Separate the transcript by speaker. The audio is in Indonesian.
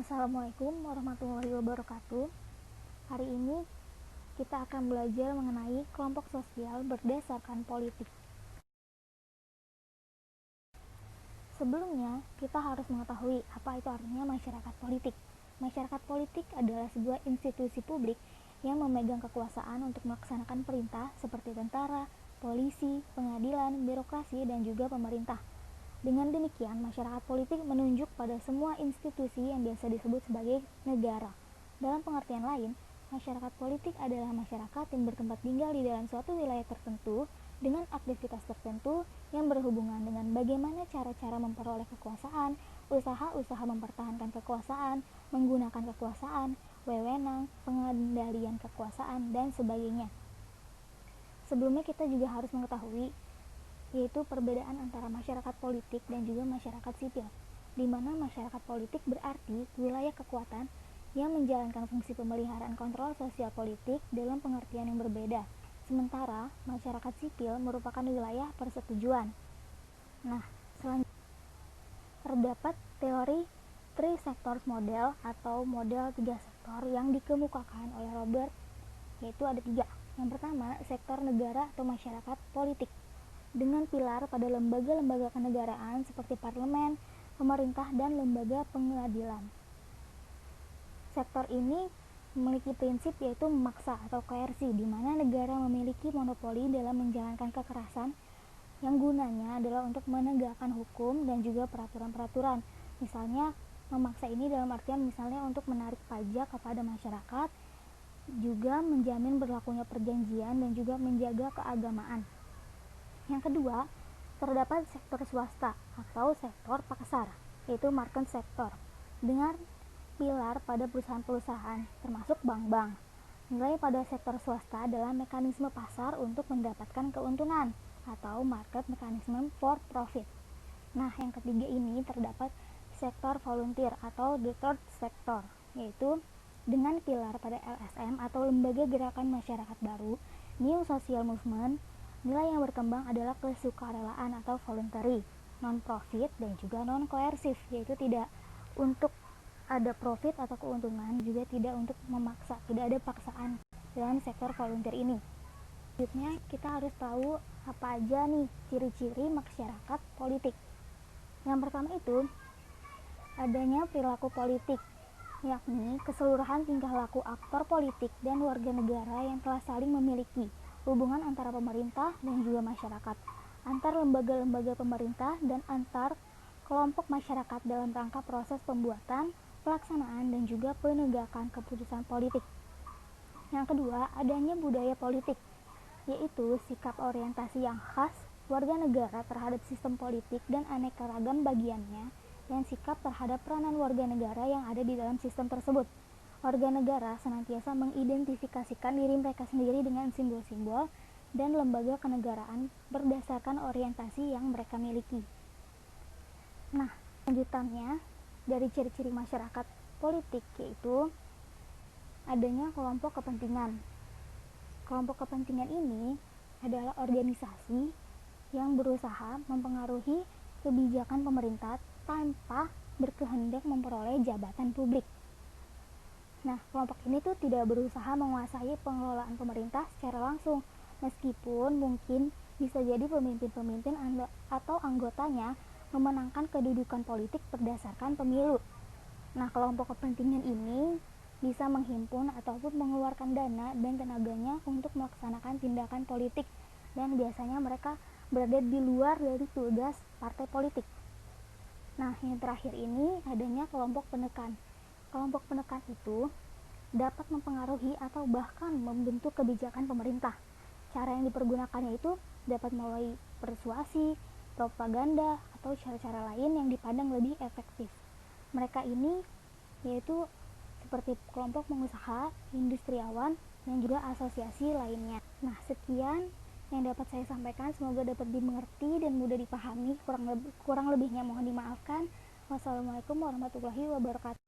Speaker 1: Assalamualaikum warahmatullahi wabarakatuh. Hari ini kita akan belajar mengenai kelompok sosial berdasarkan politik. Sebelumnya, kita harus mengetahui apa itu artinya masyarakat politik. Masyarakat politik adalah sebuah institusi publik yang memegang kekuasaan untuk melaksanakan perintah seperti tentara, polisi, pengadilan, birokrasi, dan juga pemerintah. Dengan demikian, masyarakat politik menunjuk pada semua institusi yang biasa disebut sebagai negara. Dalam pengertian lain, masyarakat politik adalah masyarakat yang bertempat tinggal di dalam suatu wilayah tertentu dengan aktivitas tertentu yang berhubungan dengan bagaimana cara-cara memperoleh kekuasaan, usaha-usaha mempertahankan kekuasaan, menggunakan kekuasaan, wewenang, pengendalian kekuasaan, dan sebagainya. Sebelumnya kita juga harus mengetahui yaitu perbedaan antara masyarakat politik dan juga masyarakat sipil, di mana masyarakat politik berarti wilayah kekuatan yang menjalankan fungsi pemeliharaan kontrol sosial politik dalam pengertian yang berbeda, sementara masyarakat sipil merupakan wilayah persetujuan. Nah, selanjutnya terdapat teori Three Sectors Model atau model 3 sektor yang dikemukakan oleh Robert, yaitu ada 3. Yang pertama, sektor negara atau masyarakat politik, dengan pilar pada lembaga-lembaga kenegaraan seperti parlemen, pemerintah, dan lembaga pengadilan. Sektor ini memiliki prinsip yaitu memaksa atau koersi, di mana negara memiliki monopoli dalam menjalankan kekerasan yang gunanya adalah untuk menegakkan hukum dan juga peraturan-peraturan. Misalnya, memaksa ini dalam artian misalnya untuk menarik pajak kepada masyarakat, juga menjamin berlakunya perjanjian dan juga menjaga keagamaan. Yang kedua, terdapat sektor swasta atau sektor pasar, yaitu market sector, dengan pilar pada perusahaan-perusahaan, termasuk bank-bank. Nilai pada sektor swasta adalah mekanisme pasar untuk mendapatkan keuntungan, atau market mechanism for profit. Nah, yang ketiga ini terdapat sektor volunteer atau the third sector, yaitu dengan pilar pada LSM atau lembaga gerakan masyarakat baru, New Social Movement. Nilai yang berkembang adalah kesukarelaan atau voluntary, non-profit, dan juga non-coercive, yaitu tidak untuk ada profit atau keuntungan, juga tidak untuk memaksa, tidak ada paksaan dalam sektor volunteer ini. Selanjutnya, kita harus tahu apa aja nih ciri-ciri masyarakat politik. Yang pertama itu, adanya perilaku politik, yakni keseluruhan tingkah laku aktor politik dan warga negara yang telah saling memiliki hubungan antara pemerintah dan juga masyarakat, antar lembaga-lembaga pemerintah, dan antar kelompok masyarakat dalam rangka proses pembuatan, pelaksanaan, dan juga penegakan keputusan politik. Yang kedua, adanya budaya politik, yaitu sikap orientasi yang khas warga negara terhadap sistem politik dan aneka ragam bagiannya, dan sikap terhadap peranan warga negara yang ada di dalam sistem tersebut. Warga negara senantiasa mengidentifikasikan diri mereka sendiri dengan simbol-simbol dan lembaga kenegaraan berdasarkan orientasi yang mereka miliki. Nah, lanjutannya dari ciri-ciri masyarakat politik yaitu adanya kelompok kepentingan. Kelompok kepentingan ini adalah organisasi yang berusaha mempengaruhi kebijakan pemerintah tanpa berkehendak memperoleh jabatan publik. Nah, kelompok ini tuh tidak berusaha menguasai pengelolaan pemerintah secara langsung, meskipun mungkin bisa jadi pemimpin-pemimpin atau anggotanya memenangkan kedudukan politik berdasarkan pemilu. Nah, kelompok kepentingan ini bisa menghimpun ataupun mengeluarkan dana dan tenaganya untuk melaksanakan tindakan politik, dan biasanya mereka berada di luar dari tugas partai politik. Nah, yang terakhir ini adanya kelompok penekan. Kelompok penekan itu dapat mempengaruhi atau bahkan membentuk kebijakan pemerintah. Cara yang dipergunakannya itu dapat melalui persuasi, propaganda, atau cara-cara lain yang dipandang lebih efektif. Mereka ini yaitu seperti kelompok pengusaha, industriawan, dan juga asosiasi lainnya. Nah, sekian yang dapat saya sampaikan, semoga dapat dimengerti dan mudah dipahami. Kurang lebihnya mohon dimaafkan. Wassalamualaikum warahmatullahi wabarakatuh.